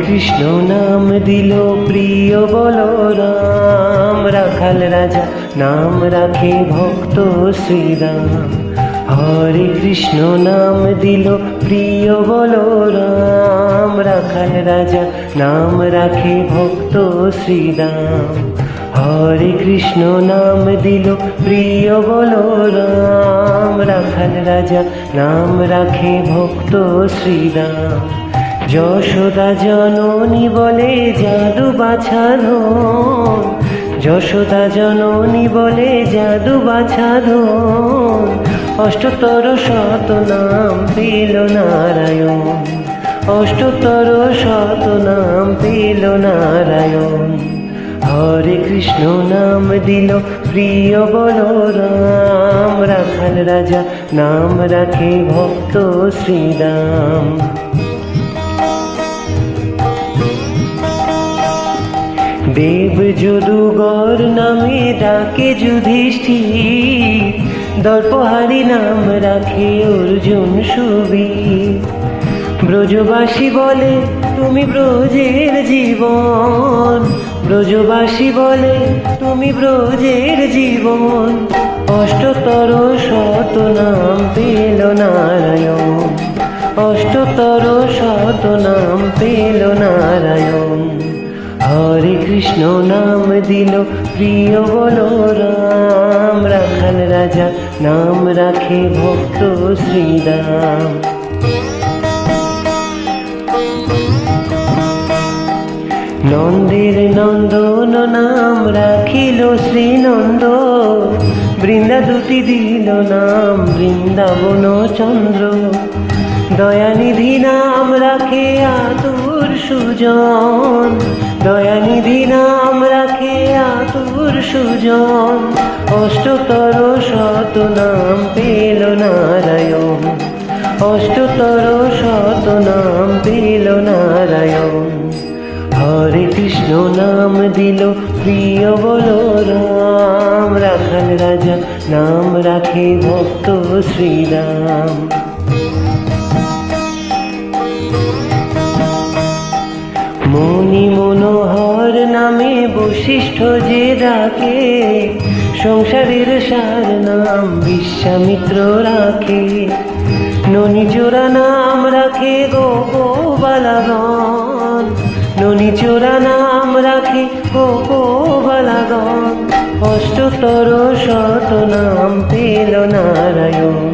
কৃষ্ণ নাম দিল প্রিয় বলরাম, রাখাল রাজা নাম রাখে ভক্ত শ্রীরাম। হরে কৃষ্ণ নাম দিল প্রিয় বলরাম, রাখাল রাজা নাম রাখে ভক্ত শ্রীরাম। হরে কৃষ্ণ নাম দিল প্রিয় বলরাম, রাখাল রাজা নাম রাখে ভক্ত শ্রীরাম। যশোদা জননী বলে জাদু বাছাধন, যশোদা জননী বলে জাদু বাছাধন। অষ্টতর শত নাম পেল নারায়ণ, অষ্টতর শত নাম পেল নারায়ণ। হরে কৃষ্ণ নাম দিল প্রিয় বলরাম, রাখাল রাজা নাম রাখে ভক্ত শ্রীরাম। দেব যদুগর নামে ডাকে যুধিষ্ঠির, দর্পহারি নাম রাখে অর্জুন সুবীর। ব্রজবাসী বলে তুমি ব্রজের জীবন, ব্রজবাসী বলে তুমি ব্রজের জীবন। অষ্টতর শত নাম পেল নারায়ণ, অষ্টতর শত নাম পেল নারায়ণ। হরে কৃষ্ণ নাম দিল প্রিয় বলরাম, রাখাল রাজা নাম রাখে ভক্ত শ্রীরাম। নন্দের নন্দন নাম রাখিল শ্রীনন্দ, বৃন্দাদূতি দিল নাম বৃন্দাবন চন্দ্র। দয়ানিধি নাম রাখে আতুর সুজন, দয়ানিধি নাম রাখে আতুর সুজন। অষ্টতর শত নাম পেল নারায়ণ, অষ্টতর শত নাম পেল নারায়ণ। হরে কৃষ্ণ নাম দিল প্রিয় বলরাম, রাখাল রাজা নাম রাখে ভক্ত শ্রীরাম। মণি মনোহর নামে বশিষ্ঠ যে ডাকে, সংসারের সার নাম বিশ্বামিত্র রাখে। ননীচোরা নাম রাখে গোপবালাগণ, ননীচোরা নাম রাখে গোপবালাগণ। অষ্টতর শত নাম পেল নারায়ণ,